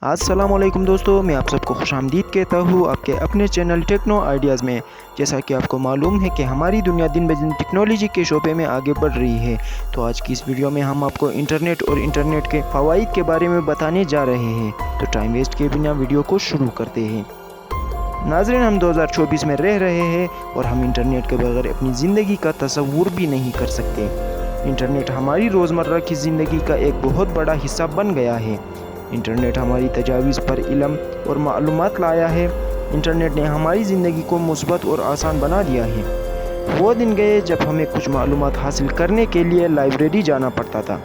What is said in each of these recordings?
अस्सलाम वालेकुम दोस्तों, मैं आप सबको खुशामदीद कहता हूँ आपके अपने चैनल टेक्नो आइडियाज़ में। जैसा कि आपको मालूम है कि हमारी दुनिया दिन ब दिन टेक्नोलॉजी के शोबे में आगे बढ़ रही है, तो आज की इस वीडियो में हम आपको इंटरनेट और इंटरनेट के फ़वाइद के बारे में बताने जा रहे हैं। तो टाइम वेस्ट किए बिना वीडियो को शुरू करते हैं। नाज़रीन, हम 2024 में रह रहे हैं और हम इंटरनेट के बगैर अपनी ज़िंदगी का तसव्वुर भी नहीं कर सकते। इंटरनेट हमारी रोज़मर्रा की ज़िंदगी का एक बहुत बड़ा हिस्सा बन गया है। इंटरनेट हमारी तजावीज़ पर इल्म और मालूमात लाया है। इंटरनेट ने हमारी ज़िंदगी को मुस्बत और आसान बना दिया है। वो दिन गए जब हमें कुछ मालूमात हासिल करने के लिए लाइब्रेरी जाना पड़ता था,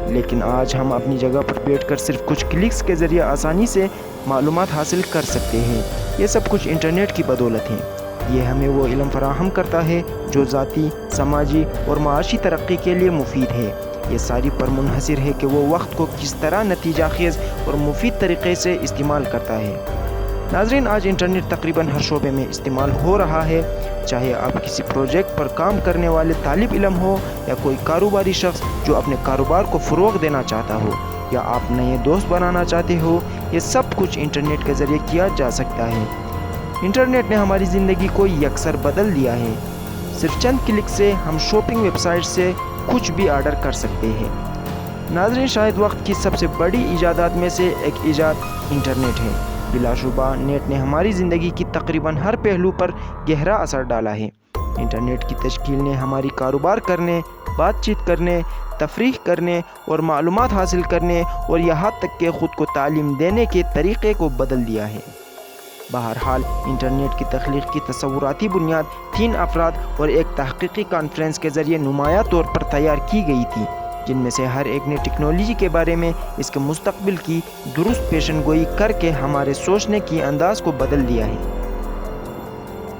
लेकिन आज हम अपनी जगह पर बैठकर सिर्फ कुछ क्लिक्स के ज़रिए आसानी से मालूमात हासिल कर सकते हैं। ये सब कुछ इंटरनेट की बदौलत है। ये हमें वो इल्म फराहम करता है जो ज़ाती, समाजी और माशी तरक्की के लिए मुफीद है। ये सारी पर मुनहसर है कि वो वक्त को किस तरह नतीजा खेज़ और मुफीद तरीक़े से इस्तेमाल करता है। नाज़रीन, आज इंटरनेट तकरीबन हर शोबे में इस्तेमाल हो रहा है। चाहे आप किसी प्रोजेक्ट पर काम करने वाले तालिब इल्म हो या कोई कारोबारी शख्स जो अपने कारोबार को फ़रोग़ देना चाहता हो, या आप नए दोस्त बनाना चाहते हो, ये सब कुछ इंटरनेट के ज़रिए किया जा सकता है। इंटरनेट ने हमारी ज़िंदगी को यकसर बदल दिया है। सिर्फ चंद क्लिक से हम शॉपिंग वेबसाइट से कुछ भी ऑर्डर कर सकते हैं। नाज़रीन, शायद वक्त की सबसे बड़ी इजादात में से एक इजाद इंटरनेट है। बिलाशुबा नेट ने हमारी ज़िंदगी की तकरीबन हर पहलू पर गहरा असर डाला है। इंटरनेट की तश्कील ने हमारी कारोबार करने, बातचीत करने, तफरीह करने और मालूमात हासिल करने और यहाँ तक कि ख़ुद को तालीम देने के तरीक़े को बदल दिया है। बहरहाल, इंटरनेट की तख्लीक की तसव्वुराती बुनियाद 3 अफराद और एक तहक़ीक़ी कॉन्फ्रेंस के ज़रिए नुमाया तौर पर तैयार की गई थी, जिनमें से हर एक ने टेक्नोलॉजी के बारे में इसके मुस्तक़बिल की दुरुस्त पेशन गोई करके हमारे सोचने की अंदाज़ को बदल दिया है।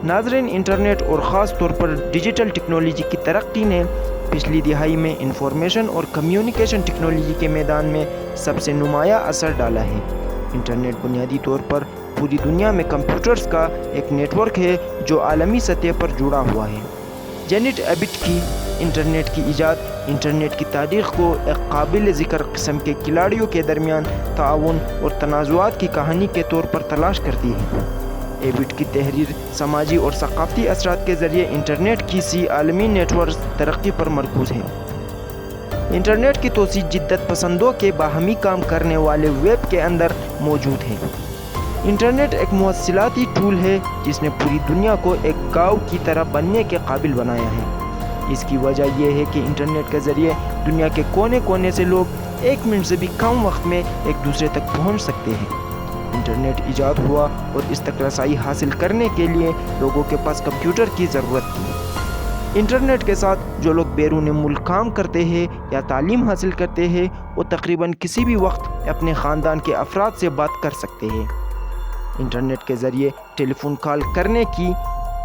नाज़रीन, इंटरनेट और ख़ास तौर पर डिजिटल टेक्नोलॉजी की तरक्की ने पिछली दिहाई में इंफॉर्मेशन और कम्युनिकेशन टेक्नोलॉजी के मैदान में सबसे नुमाया असर डाला है। इंटरनेट बुनियादी तौर पर पूरी दुनिया में कंप्यूटर्स का एक नेटवर्क है जो आलमी सतह पर जुड़ा हुआ है। जेनेट एबिट की इंटरनेट की इजाद इंटरनेट की तारीख़ को एक काबिल ज़िक्र किस्म के खिलाड़ियों के दरमियान ताउन और तनाज़ुआत की कहानी के तौर पर तलाश करती है। एबिट की तहरीर समाजी और सक़ाफ़ती असरात के ज़रिए इंटरनेट की सी आलमी नेटवर्क तरक्की पर मरकूज़ है। इंटरनेट की तोसी जिद्दत पसंदों के बाहमी काम करने वाले वेब के अंदर मौजूद है। इंटरनेट एक मुवस्सिलाती टूल है जिसने पूरी दुनिया को एक गाँव की तरह बनने के काबिल बनाया है। इसकी वजह यह है कि इंटरनेट के ज़रिए दुनिया के कोने कोने से लोग 1 मिनट से भी कम वक्त में एक दूसरे तक पहुंच सकते हैं। इंटरनेट ईजाद हुआ और इस तक रसाई हासिल करने के लिए लोगों के पास कंप्यूटर की ज़रूरत थी। इंटरनेट के साथ जो लोग बैरून मुल्क काम करते हैं या तालीम हासिल करते हैं, वो तकरीबन किसी भी वक्त अपने ख़ानदान के अफराद से बात कर सकते हैं। इंटरनेट के ज़रिए टेलीफोन कॉल करने की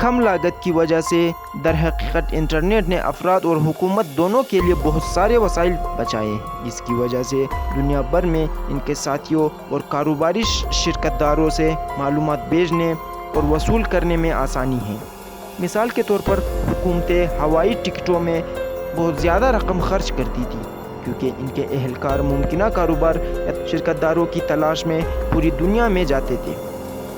कम लागत की वजह से दर हकीकत इंटरनेट ने अफराद और हुकूमत दोनों के लिए बहुत सारे वसाइल बचाए। इसकी वजह से दुनिया भर में इनके साथियों और कारोबारी शिरकतदारों से मालूमात भेजने और वसूल करने में आसानी है। मिसाल के तौर पर हुकूमतें हवाई टिकटों में बहुत ज़्यादा रकम खर्च करती थी, क्योंकि इनके एहलकार मुमकिना कारोबार या शिरकतदारों की तलाश में पूरी दुनिया में जाते थे।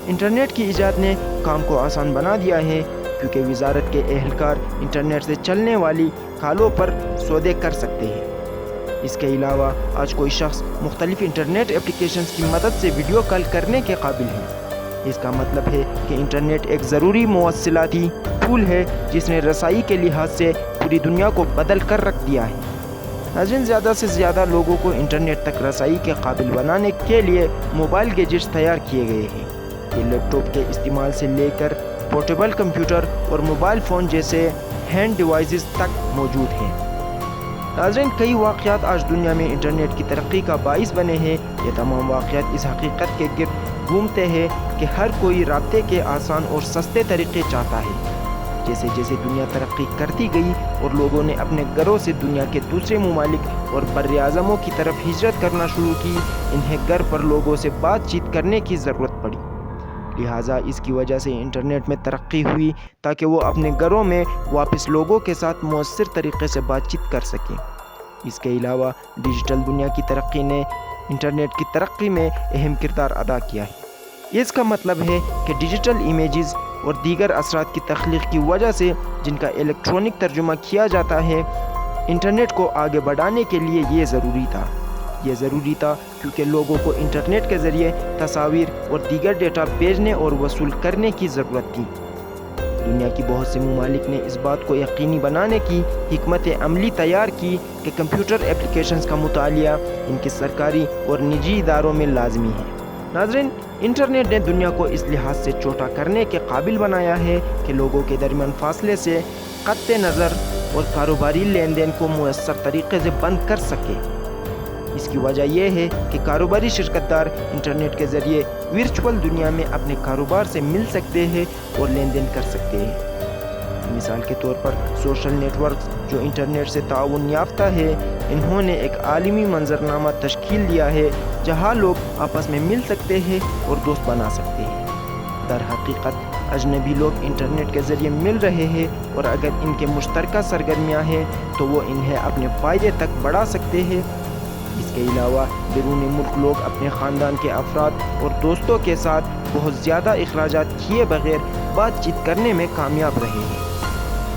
इंटरनेट की इजाद ने काम को आसान बना दिया है, क्योंकि वजारत के एहलकार इंटरनेट से चलने वाली कॉलों पर सौदे कर सकते हैं। इसके अलावा आज कोई शख्स मुख्तलिफ इंटरनेट एप्लीकेशंस की मदद से वीडियो कॉल करने के काबिल है। इसका मतलब है कि इंटरनेट एक ज़रूरी मुवस्सिलाती टूल है जिसने रसाई के लिहाज से पूरी दुनिया को बदल कर रख दिया है। नाज़रीन, ज़्यादा से ज़्यादा लोगों को इंटरनेट तक रसाई के काबिल बनाने के लिए मोबाइल गैजेट्स तैयार किए गए हैं। ये लैपटॉप के इस्तेमाल से लेकर पोर्टेबल कंप्यूटर और मोबाइल फ़ोन जैसे हैंड डिवाइसेस तक मौजूद हैं। नाज़रीन, कई वाक़यात आज दुनिया में इंटरनेट की तरक्की का बाइस बने हैं। ये तमाम वाक़यात इस हकीकत के गिर्द घूमते हैं कि हर कोई राब्ते के आसान और सस्ते तरीक़े चाहता है। जैसे जैसे दुनिया तरक्की करती गई और लोगों ने अपने घरों से दुनिया के दूसरे ममालिक और बर्र-ए-आज़मों की तरफ हिजरत करना शुरू की, इन्हें घर पर लोगों से बातचीत करने की ज़रूरत पड़ी। लिहाजा इसकी वजह से इंटरनेट में तरक्की हुई ताकि वो अपने घरों में वापस लोगों के साथ मौसर तरीक़े से बातचीत कर सकें। इसके अलावा डिजिटल दुनिया की तरक्की ने इंटरनेट की तरक्की में अहम किरदार अदा किया है। इसका मतलब है कि डिजिटल इमेजेस और दीगर असरात की तख्लीक की वजह से जिनका इलेक्ट्रॉनिक तर्जुमा किया जाता है, इंटरनेट को आगे बढ़ाने के लिए ये ज़रूरी था क्योंकि लोगों को इंटरनेट के ज़रिए तस्वीर और दीगर डेटा भेजने और वसूल करने की ज़रूरत थी। दुनिया की बहुत से ममालिक ने इस बात को यकीनी बनाने की हिकमत अमली तैयार की कि कंप्यूटर एप्लीकेशंस का मुतालिया इनके सरकारी और निजी इदारों में लाजमी है। नाज़रीन, इंटरनेट ने दुनिया को इस लिहाज से छोटा करने के काबिल बनाया है कि लोगों के दरमियान फासले से क़त्ते नज़र और कारोबारी लेन देन को मुयस्सर तरीके से बंद कर सके। इसकी वजह यह है कि कारोबारी शिरकतदार इंटरनेट के ज़रिए वर्चुअल दुनिया में अपने कारोबार से मिल सकते हैं और लेन देन कर सकते हैं। मिसाल के तौर पर सोशल नेटवर्क जो इंटरनेट से ताउन याफ्ता है, इन्होंने एक आलमी मंजरनामा तश्कील दिया है जहां लोग आपस में मिल सकते हैं और दोस्त बना सकते हैं। दर हकीकत अजनबी लोग इंटरनेट के ज़रिए मिल रहे हैं और अगर इनके मुश्तरका सरगर्मियाँ हैं तो वो इन्हें अपने फ़ायदे तक बढ़ा सकते हैं। इसके अलावा बैरूनी मुल्क लोग अपने ख़ानदान के अफराद और दोस्तों के साथ बहुत ज़्यादा अखराजात किए बगैर बातचीत करने में कामयाब रहे हैं।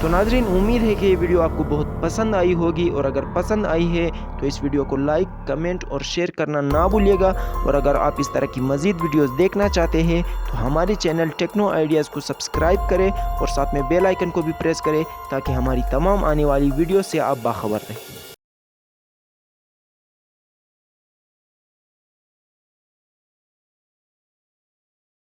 तो नाज़रीन, उम्मीद है कि ये वीडियो आपको बहुत पसंद आई होगी और अगर पसंद आई है तो इस वीडियो को लाइक, कमेंट और शेयर करना ना भूलिएगा। और अगर आप इस तरह की मज़ीद वीडियोस देखना चाहते हैं तो हमारे चैनल टेक्नो आइडियाज़ को सब्सक्राइब करें और साथ में बेल आइकन को भी प्रेस करें ताकि हमारी तमाम आने वाली वीडियो से आप बाखबर रहें।